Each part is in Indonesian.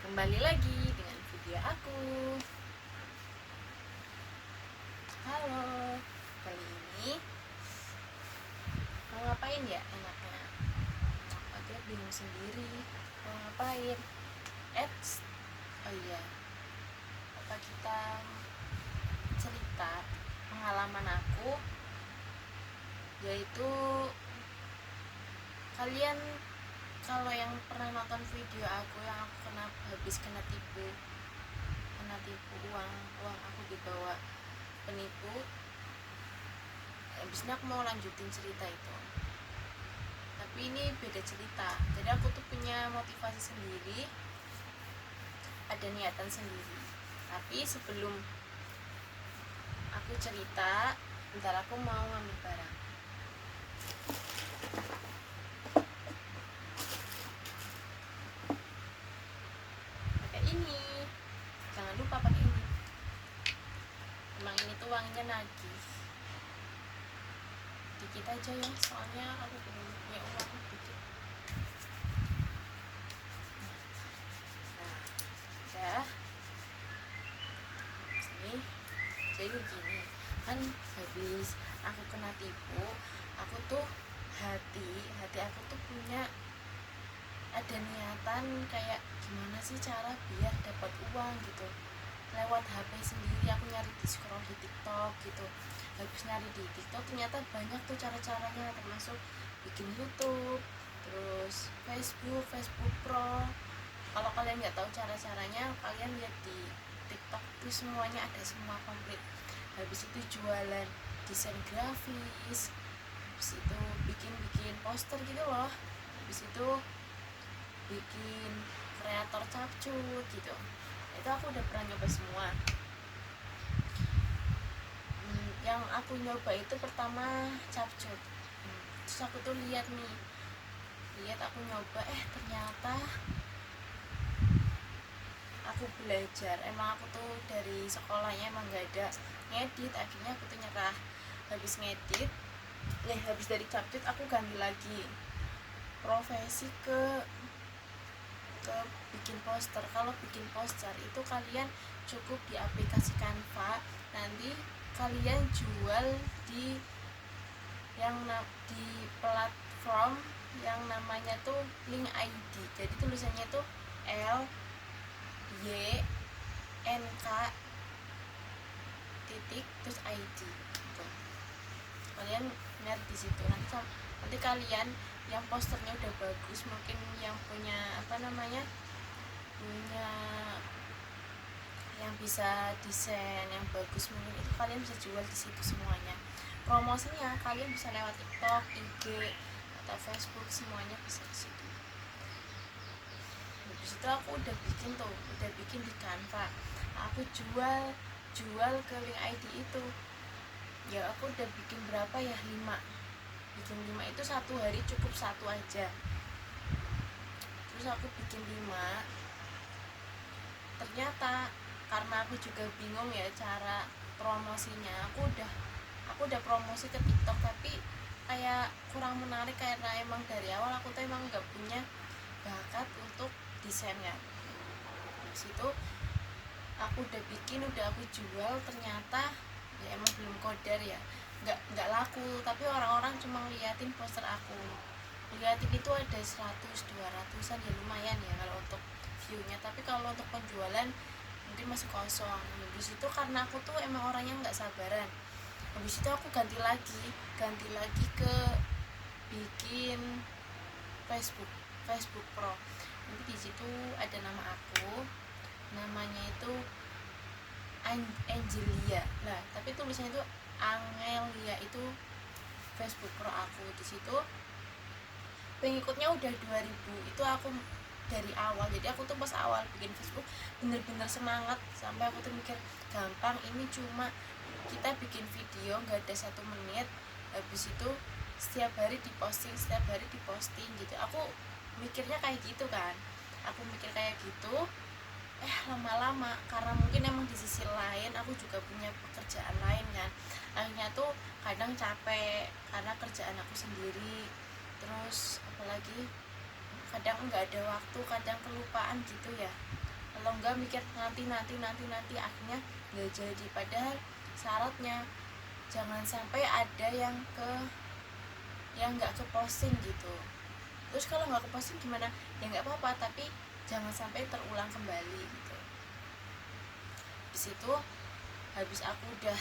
Kembali lagi dengan video aku. Halo, kali ini mau ngapain ya enaknya? Aku bingung sendiri mau ngapain. Oh iya, apa kita cerita pengalaman aku, yaitu kalian kalau yang pernah nonton video aku yang aku habis kena tipu uang aku dibawa penipu. Habisnya aku mau lanjutin cerita itu, tapi ini beda cerita. Jadi aku tuh punya motivasi sendiri, ada niatan sendiri. Tapi sebelum aku cerita, bentar aku mau ngambil barang. Pakai ini, jangan lupa pakai ini. Emang ini tuh wanginya nagih. Dikit aja ya, soalnya aku belum punya uang dikit. Nah, udah. Sini. Jadi begini, kan habis aku kena tipu, aku tuh hati aku tuh punya ada niatan kayak gimana sih cara biar dapat uang gitu. Lewat HP sendiri aku nyari di scroll di TikTok gitu. Habis nyari di TikTok ternyata banyak tuh cara-caranya, termasuk bikin YouTube, terus Facebook Pro. Kalau kalian nggak tahu cara-caranya, kalian lihat di TikTok itu semuanya ada, semua komplit. Habis itu jualan desain grafis, habis itu bikin poster gitu loh, habis itu bikin kreator capcut gitu. Itu aku udah pernah nyoba semua. Yang aku nyoba itu pertama capcut. Terus aku tuh lihat aku nyoba, ternyata aku belajar. Emang aku tuh dari sekolahnya emang gak ada ngedit, akhirnya aku tuh nyerah. Habis ngedit, habis dari capcut aku ganti lagi profesi ke bikin poster. Kalau bikin poster itu kalian cukup di aplikasi Canva, nanti kalian jual di di platform yang namanya tuh Link ID. Jadi tulisannya tuh LYNK titik terus ID gitu. Kalian lihat di situ, nanti kalian yang posternya udah bagus, mungkin yang punya punya yang bisa desain yang bagus, mungkin itu kalian bisa jual di situ semuanya. Promosinya kalian bisa lewat TikTok, IG atau Facebook, semuanya bisa di situ. Habis itu aku udah bikin di Canva. Aku jual ke Link ID itu. Ya aku udah bikin berapa ya, 5. Bikin 5 itu satu hari cukup satu aja. Terus aku bikin 5. Ternyata karena aku juga bingung ya cara promosinya, aku udah promosi ke TikTok tapi kayak kurang menarik, karena emang dari awal aku tuh emang nggak punya bakat untuk desain kan. Habis itu aku udah aku jual, ternyata ya emang belum kodar ya, nggak laku. Tapi orang-orang cuma ngeliatin poster aku, liatin itu ada 100-200an, ya lumayan ya kalau untuk viewnya. Tapi kalau untuk penjualan mungkin masih kosong. Habis itu karena aku tuh emang orangnya nggak sabaran, habis itu aku ganti lagi ke bikin Facebook Pro. Nanti di situ ada nama aku, namanya itu Angelia. Nah tapi tulisannya itu Angelia, itu Facebook Pro aku. Di situ pengikutnya udah 2000. Itu aku dari awal. Jadi aku tuh pas awal bikin Facebook bener-bener semangat, sampai aku tuh mikir gampang, ini cuma kita bikin video nggak ada 1 menit, habis itu setiap hari diposting gitu. Aku mikirnya kayak gitu kan, lama-lama karena mungkin emang di sisi lain aku juga punya pekerjaan lain kan, akhirnya tuh kadang capek karena kerjaan aku sendiri. Terus apalagi kadang nggak ada waktu, kadang kelupaan gitu ya. kalau enggak mikir nanti akhirnya nggak jadi. Padahal syaratnya jangan sampai ada yang nggak ke posting gitu. Terus kalau nggak ke posting gimana? Ya nggak apa-apa, tapi jangan sampai terulang kembali gitu. Di situ habis aku udah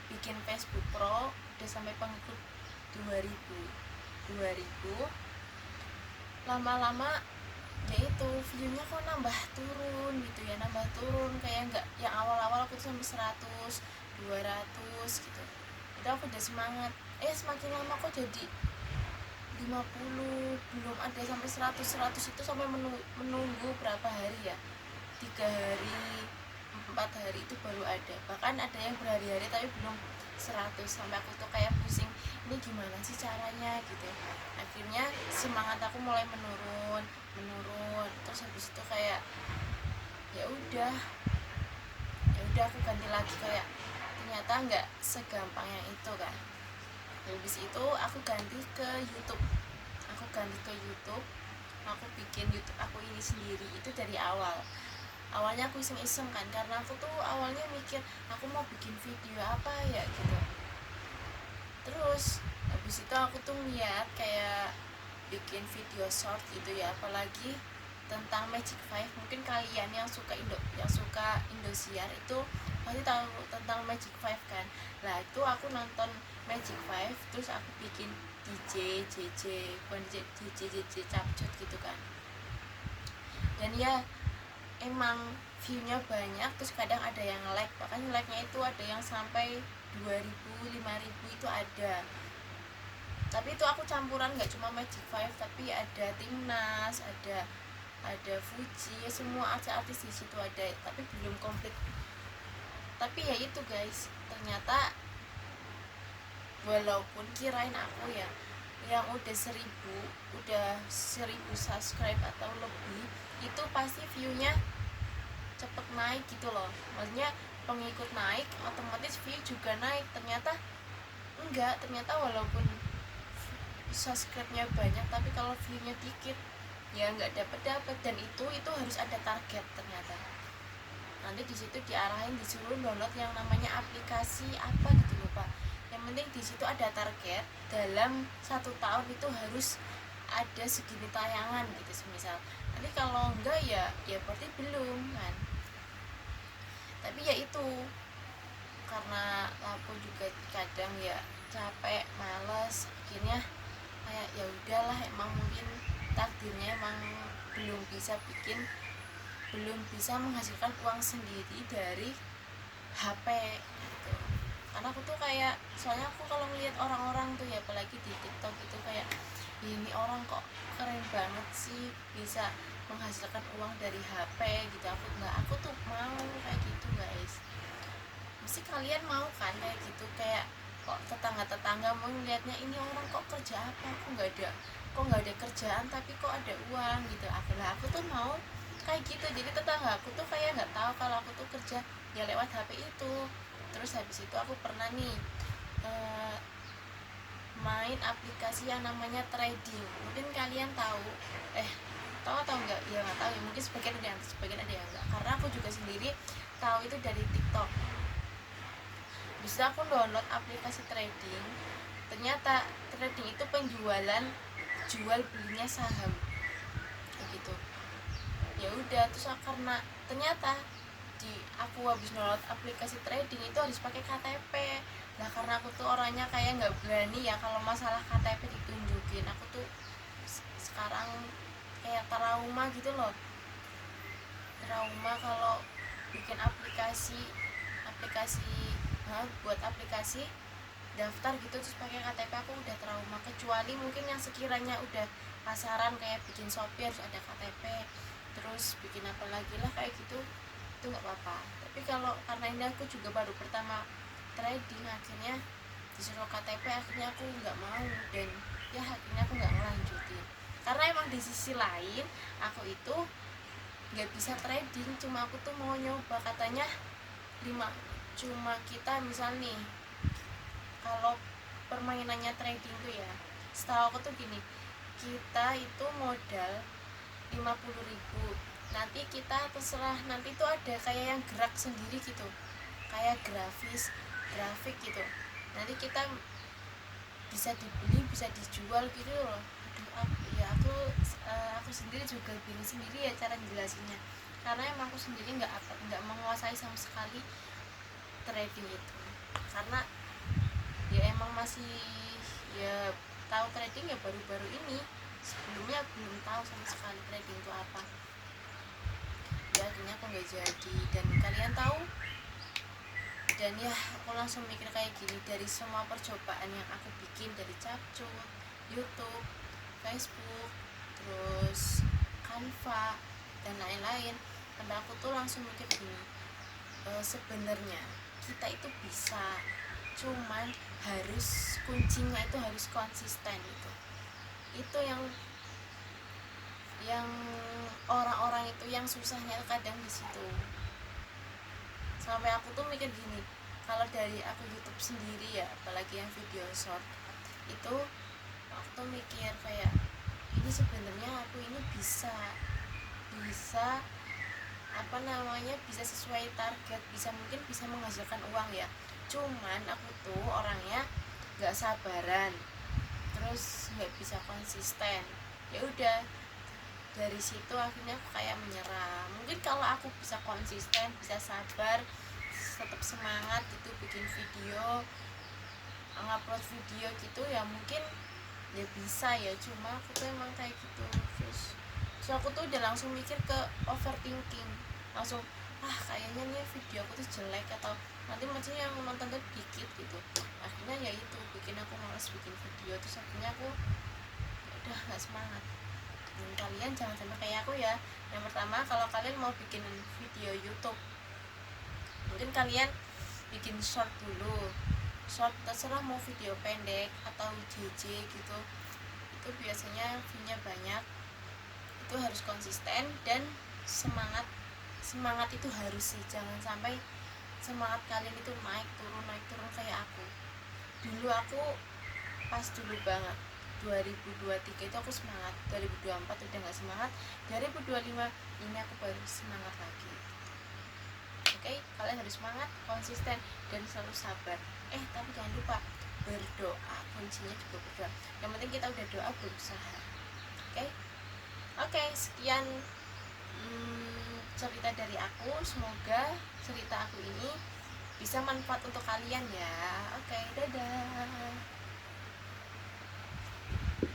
bikin Facebook Pro, udah sampai pengikut 2000 lama-lama ya itu viewnya kok nambah turun gitu ya, nambah turun kayak nggak yang awal-awal aku tuh sampai 100 200 gitu. Itu aku udah semangat, semakin lama kok jadi 50, belum ada sampai 100 itu sampai menunggu berapa hari ya, 3 hari 4 hari itu baru ada, bahkan ada yang berhari-hari tapi belum 100. Sampai aku tuh kayak pusing, ini gimana sih caranya gitu. Akhirnya semangat aku mulai menurun. Terus habis itu kayak ya udah aku ganti lagi, kayak ternyata nggak segampang yang itu kan. Habis itu aku ganti ke YouTube. Aku bikin YouTube aku ini sendiri itu dari awalnya aku iseng-iseng kan, karena aku tuh awalnya mikir aku mau bikin video apa ya gitu. Terus habis itu aku tuh lihat kayak bikin video short gitu ya, apalagi tentang Magic 5. Mungkin kalian yang suka Indosiar itu pasti tahu tentang Magic 5 kan. Lah itu aku nonton Magic 5, terus aku bikin DJ capcut gitu kan. Dan ya emang viewnya banyak, terus kadang ada yang like, bahkan like-nya itu ada yang sampai 2000 5000 itu ada. Tapi itu aku campuran, nggak cuma Magic 5 tapi ada Timnas, ada Fuji, semua artis di situ ada, tapi belum komplit. Tapi ya itu guys, ternyata walaupun kirain aku ya yang udah 1000 subscribe atau lebih itu pasti viewnya cepet naik gitu loh, maksudnya pengikut naik otomatis view juga naik. Ternyata enggak, ternyata walaupun subscribe-nya banyak tapi kalau view-nya dikit ya nggak dapet. Dan itu harus ada target. Ternyata nanti di situ diarahin, disuruh download yang namanya aplikasi apa gitu lupa. Yang penting di situ ada target, dalam 1 tahun itu harus ada segini tayangan gitu semisal. Nanti kalau enggak ya berarti belum kan. Tapi ya itu karena aku juga kadang ya capek, males, akhirnya kayak ya udahlah, emang mungkin takdirnya emang belum bisa menghasilkan uang sendiri dari HP gitu. Karena aku tuh kayak, soalnya aku kalau ngeliat orang-orang tuh ya apalagi di TikTok itu kayak ini orang kok keren banget sih bisa menghasilkan uang dari HP gitu. Aku tuh mau kayak gitu guys. Mesti kalian mau kan kayak gitu, kayak kok tetangga mau ngeliatnya ini orang kok kerja apa, kok nggak ada kerjaan tapi kok ada uang gitu. Akhirnya aku tuh mau kayak gitu. Jadi tetangga aku tuh kayak nggak tahu kalau aku tuh kerja ya lewat HP itu. Terus habis itu aku pernah nih main aplikasi yang namanya trading. Mungkin kalian tahu tahu atau enggak ya, nggak tahu ya, mungkin sebagian ada yang enggak, karena aku juga sendiri tahu itu dari TikTok. Bisa aku download aplikasi trading. Ternyata trading itu jual belinya saham kayak gitu. Ya udah, terus karena ternyata aku habis download aplikasi trading itu harus pakai KTP. Nah karena aku tuh orangnya kayak nggak berani ya kalau masalah KTP ditunjukin. Aku tuh sekarang kayak trauma gitu loh, kalau bikin aplikasi buat aplikasi daftar gitu terus pakai KTP. Aku udah trauma. Kecuali mungkin yang sekiranya udah pasaran kayak bikin Shopee harus ada KTP, terus bikin apa lagi lah kayak gitu, itu nggak apa-apa. Tapi kalau karena ini aku juga baru pertama trading, akhirnya disuruh KTP, akhirnya aku nggak mau. Dan ya akhirnya aku nggak ngelanjutin karena emang di sisi lain aku itu nggak bisa trading. Cuma aku tuh mau nyoba, katanya cuma kita misal nih, kalau permainannya trading tuh ya setahu aku tuh gini, kita itu modal 50.000. nanti kita terserah, nanti tuh ada kayak yang gerak sendiri gitu, kayak grafik gitu, nanti kita bisa dibeli, bisa dijual gitu loh. Aku sendiri juga bingung sendiri ya cara jelasinnya, karena emang aku sendiri nggak menguasai sama sekali trading itu, karena ya emang masih ya tahu trading ya baru-baru ini, sebelumnya belum tahu sama sekali trading itu apa. Ya akhirnya aku nggak jadi, dan kalian tahu, dan ya aku langsung mikir kayak gini, dari semua percobaan yang aku bikin dari capcut, YouTube, Facebook, terus Canva dan lain-lain, karena aku tuh langsung mikir gini, sebenarnya kita itu bisa, cuman harus kuncinya itu harus konsisten. Itu yang orang-orang itu yang susahnya kadang di situ. Sampai aku tuh mikir gini, kalau dari aku YouTube sendiri ya, apalagi yang video short itu, aku tuh mikir kayak ini sebenarnya aku ini bisa apa namanya, bisa sesuai target, mungkin bisa menghasilkan uang ya, cuman aku tuh orangnya nggak sabaran, terus nggak bisa konsisten. Ya udah, dari situ akhirnya aku kayak menyerah. Mungkin kalau aku bisa konsisten, bisa sabar, tetap semangat gitu, bikin video, ngupload video gitu ya, mungkin ya bisa ya, cuma aku tuh emang kayak gitu. Terus aku tuh udah langsung mikir ke overthinking, langsung kayaknya nih video aku tuh jelek, atau nanti maksudnya yang nonton tuh dikit gitu. Akhirnya ya itu bikin aku malas bikin video, terus akhirnya aku udah nggak semangat. Dan kalian jangan sampai kayak aku ya. Yang pertama, kalau kalian mau bikin video YouTube, mungkin kalian bikin short dulu, short terserah mau video pendek atau JJ gitu, itu biasanya view-nya banyak. Itu harus konsisten dan semangat itu harus sih, jangan sampai semangat kalian itu naik turun kayak aku. Dulu aku pas dulu banget 2023 itu aku semangat, 2024 udah gak semangat, 2025 ini aku baru semangat lagi. Oke, kalian harus semangat, konsisten, dan selalu sabar. Tapi jangan lupa berdoa, kuncinya juga berdoa. Yang penting kita udah doa, berusaha. Oke, sekian cerita dari aku. Semoga cerita aku ini bisa manfaat untuk kalian ya. Oke, dadah.